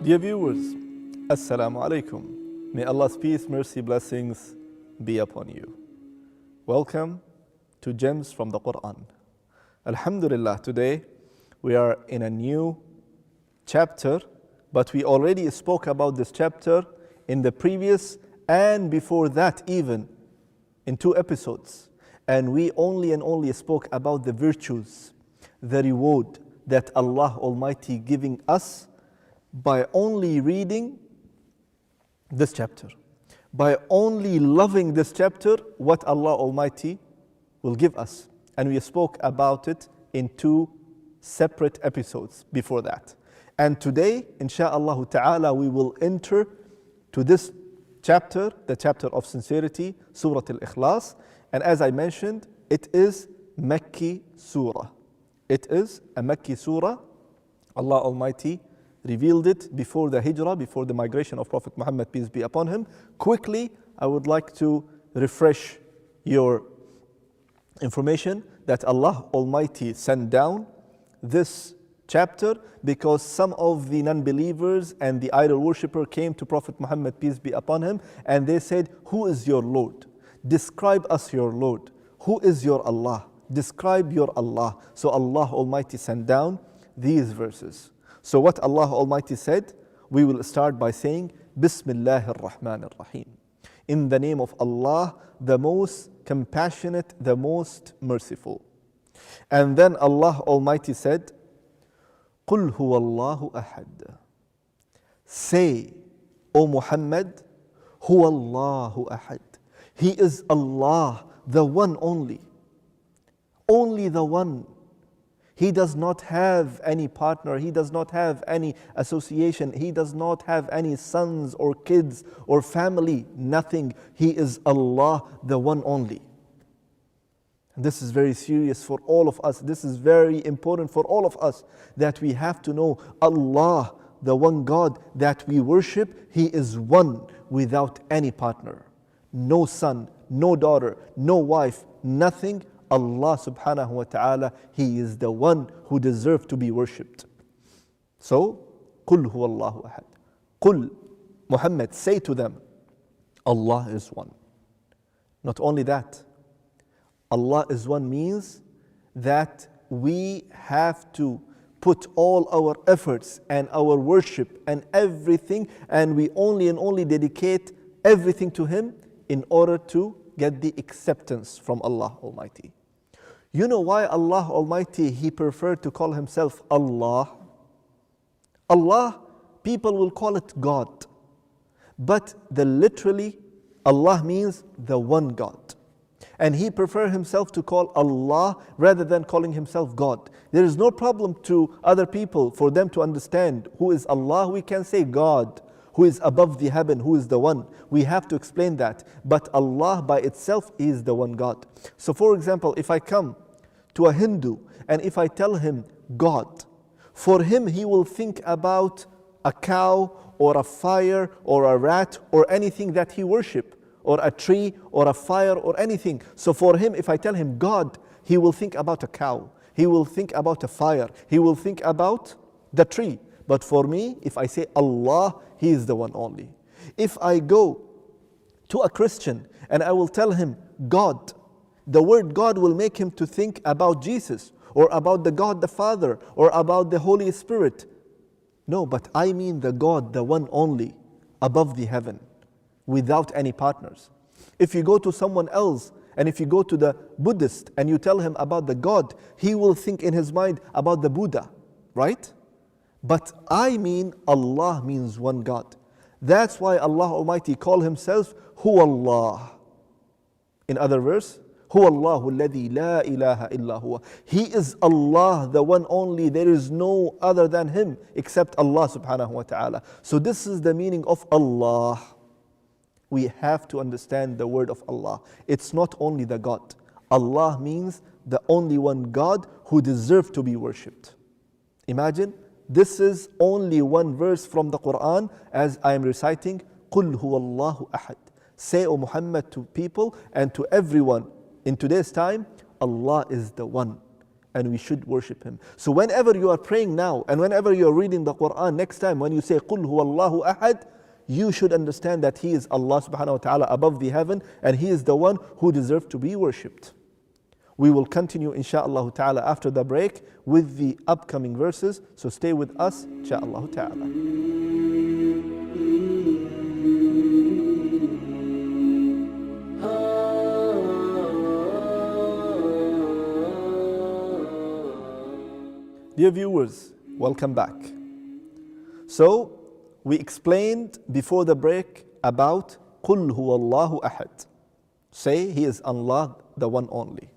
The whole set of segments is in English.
Dear viewers, Assalamu Alaikum. May Allah's peace, mercy, blessings be upon you. Welcome to Gems from the Quran. Alhamdulillah, today we are in a new chapter, but we already spoke about this chapter in the previous and before that even in 2 episodes. And we only spoke about the virtues, the reward that Allah Almighty giving us by only reading this chapter, by only loving this chapter, what Allah Almighty will give us. And we spoke about it in 2 separate episodes before that. And today, insha'Allah ta'ala, we will enter to this chapter, the chapter of sincerity, Surah Al-Ikhlas. And as I mentioned, it is Makki Surah. It is a Makki Surah. Allah Almighty revealed it before the Hijrah, before the migration of Prophet Muhammad, peace be upon him. Quickly, I would like to refresh your information that Allah Almighty sent down this chapter because some of the non-believers and the idol worshipper came to Prophet Muhammad, peace be upon him, and they said, "Who is your Lord? Describe us your Lord. Who is your Allah? Describe your Allah." So Allah Almighty sent down these verses. So what Allah Almighty said, we will start by saying, Bismillahir Rahmanir Rahim. In the name of Allah, the most compassionate, the most merciful. And then Allah Almighty said, Qul huwallahu ahad. Say, O Muhammad, huwallahu ahad. He is Allah, the one only the one. He does not have any partner, he does not have any association, he does not have any sons or kids or family, nothing. He is Allah, the one only. And this is very serious for all of us. This is very important for all of us, that we have to know Allah, the one God that we worship, He is one without any partner. No son, no daughter, no wife, nothing. Allah subhanahu wa ta'ala, He is the one who deserves to be worshipped. So, قُلْ هُوَ اللَّهُ أَحَدٌ. قُلْ, Muhammad, say to them, Allah is one. Not only that, Allah is one means that we have to put all our efforts and our worship and everything, and we only dedicate everything to Him in order to get the acceptance from Allah Almighty. You know why Allah Almighty, He preferred to call Himself Allah? Allah, people will call it God. But literally, Allah means the one God. And He preferred Himself to call Allah rather than calling Himself God. There is no problem to other people for them to understand who is Allah. We can say God, who is above the heaven, who is the one. We have to explain that. But Allah by itself is the one God. So for example, if I come to a Hindu and if I tell him God, for him he will think about a cow or a fire or a rat or anything that he worship, or a tree or a fire or anything. So for him, if I tell him God, he will think about a cow, he will think about a fire, he will think about the tree. But for me, if I say Allah, He is the one only. If I go to a Christian and I will tell him God, the word God will make him to think about Jesus or about the God the Father or about the Holy Spirit. No, but I mean the God, the one only, above the heaven, without any partners. If you go to someone else and if you go to the Buddhist and you tell him about the God, he will think in his mind about the Buddha, right? But I mean Allah means one God. That's why Allah Almighty called Himself Huwa Allah. In other verse, Huwa Allahu alladhi la ilaha illa huwa. He is Allah, the one only. There is no other than Him except Allah subhanahu wa ta'ala. So this is the meaning of Allah. We have to understand the word of Allah. It's not only the God. Allah means the only one God who deserves to be worshipped. Imagine, this is only one verse from the Quran as I am reciting, قُلْ هُوَ اللَّهُ أَحَدٌ. Say, O Muhammad, to people and to everyone in today's time, Allah is the one. and we should worship Him. So whenever you are praying now, and whenever you are reading the Quran, next time when you say قُلْ هُوَ اللَّهُ أَحَدٌ, you should understand that He is Allah subhanahu wa ta'ala above the heaven, and He is the one who deserves to be worshipped. We will continue insha'Allah ta'ala after the break with the upcoming verses, so stay with us insha'Allah ta'ala. Dear viewers, welcome back. So, we explained before the break about قُلْ هُوَ اللَّهُ أَحَدٌ. Say He is Allah, the one only.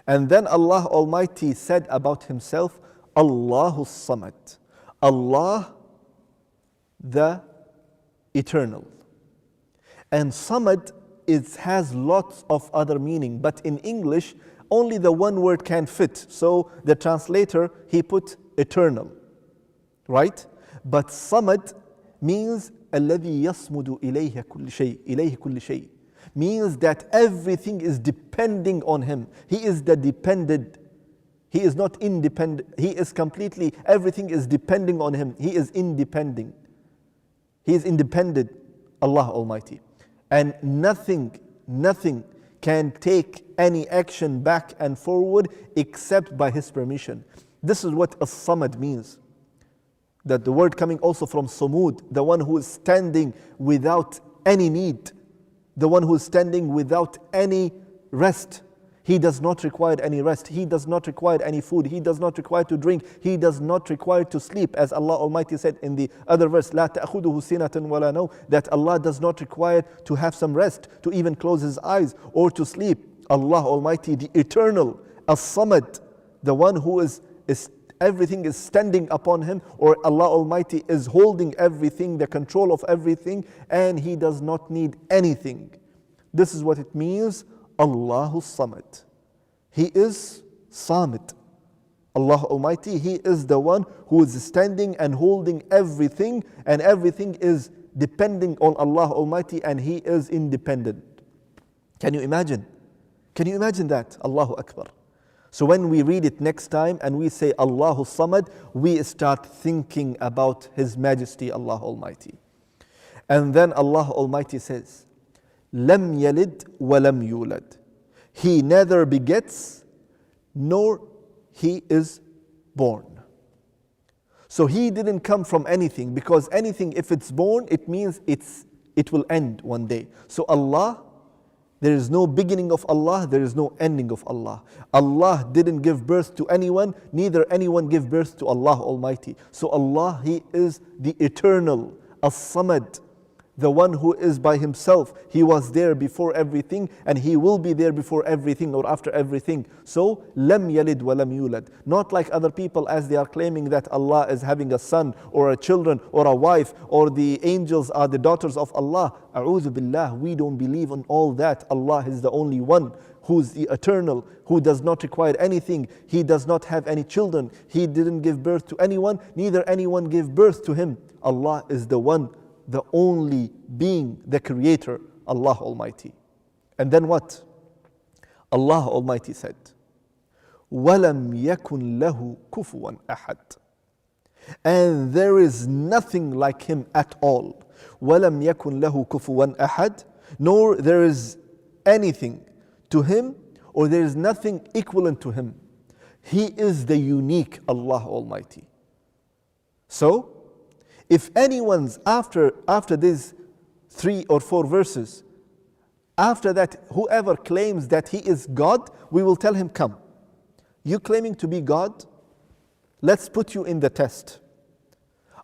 And then Allah Almighty said about Himself, Allahu Samad. Allah, the Eternal. And Samad has lots of other meaning, but in English, only the one word can fit. So the translator, he put eternal, right? But Samad means الذي يصمد إليه كل شيء إليه كل شيء, means that everything is depending on Him. He is the dependent. He is not independent. He is completely, everything is depending on Him. He is independent. He is independent, Allah Almighty. And nothing can take any action back and forward except by His permission. This is what as-Samad means. That the word coming also from Samud, the one who is standing without any need, the one who is standing without any rest. He does not require any rest. He does not require any food. He does not require to drink. He does not require to sleep. As Allah Almighty said in the other verse, لا تأخذه سنة ولا نوم, that Allah does not require to have some rest, to even close His eyes or to sleep. Allah Almighty, the Eternal, As-Samad, the one who is everything is standing upon Him, or Allah Almighty is holding everything, the control of everything, and He does not need anything. This is what it means, Allahu Samad. He is Samad. Allah Almighty, He is the one who is standing and holding everything, and everything is depending on Allah Almighty, and He is independent. Can you imagine? Can you imagine that? Allahu Akbar. So when we read it next time and we say Allahu Samad, we start thinking about His Majesty, Allah Almighty. And then Allah Almighty says, Lam yalid wa lam yulad. He neither begets nor He is born. So He didn't come from anything, because anything, if it's born, it means it will end one day. So Allah, there is no beginning of Allah, there is no ending of Allah. Allah didn't give birth to anyone, neither anyone give birth to Allah Almighty. So Allah, He is the Eternal, As-Samad, the one who is by Himself. He was there before everything, and He will be there before everything or after everything. So, lam yalid wa lam yulad. Not like other people, as they are claiming that Allah is having a son or a children or a wife, or the angels are the daughters of Allah. A'udhu billah, we don't believe in all that. Allah is the only one who is the Eternal, who does not require anything. He does not have any children. He didn't give birth to anyone, neither anyone gave birth to Him. Allah is the one, the only being, the Creator, Allah Almighty. And then what? Allah Almighty said, وَلَمْ يَكُنْ لَهُ كُفُوًا أَحَدٌ. And there is nothing like Him at all. وَلَمْ يَكُنْ لَهُ كُفُوًا أَحَدٌ. Nor there is anything to Him, or there is nothing equivalent to Him. He is the unique Allah Almighty. So, if anyone's after these 3 or 4 verses, after that, whoever claims that he is God, we will tell him, come. You claiming to be God? Let's put you in the test.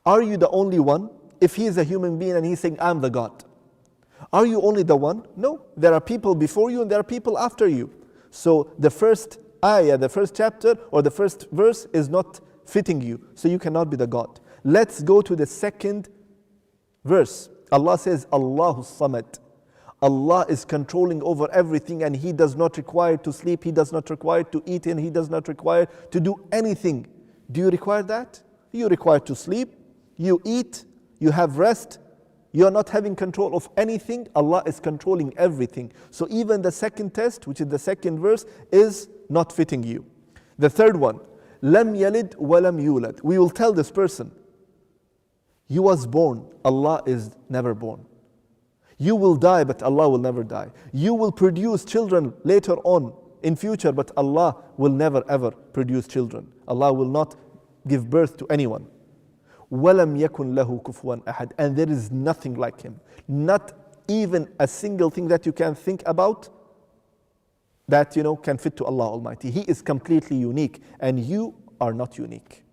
Are you the only one? If he is a human being and he's saying, I'm the God. Are you only the one? No. There are people before you and there are people after you. So the first ayah, the first chapter or the first verse is not fitting you. So you cannot be the God. Let's go to the second verse. Allah says, Allahu Samad. Allah is controlling over everything, and He does not require to sleep, He does not require to eat, and He does not require to do anything. Do you require that? You require to sleep, you eat, you have rest, you are not having control of anything. Allah is controlling everything. So even the second test, which is the second verse, is not fitting you. The third one, لم يلد ولم يولد. We will tell this person, you was born, Allah is never born. You will die, but Allah will never die. You will produce children later on in future, but Allah will never ever produce children. Allah will not give birth to anyone. وَلَمْ يَكُنْ لَهُ كُفُوًا أَحَدٍ. And there is nothing like him. Not even a single thing that you can think about that can fit to Allah Almighty. He is completely unique, and you are not unique.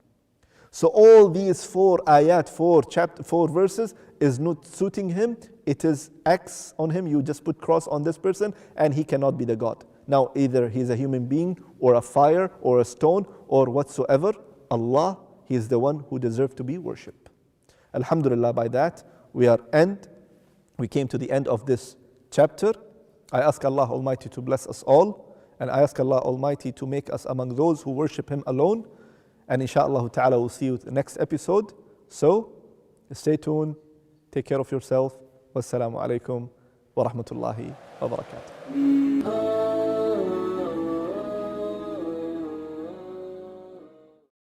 So all these 4 ayat, 4 verses is not suiting him. It is X on him. You just put cross on this person and he cannot be the God. Now either he's a human being or a fire or a stone or whatsoever. Allah, He is the one who deserves to be worshipped. Alhamdulillah, by that we came to the end of this chapter. I ask Allah Almighty to bless us all, and I ask Allah Almighty to make us among those who worship Him alone. And inshallah ta'ala we'll see you in the next episode. So stay tuned, take care of yourself. Wassalamu alaikum wa rahmatullahi wa barakatuh.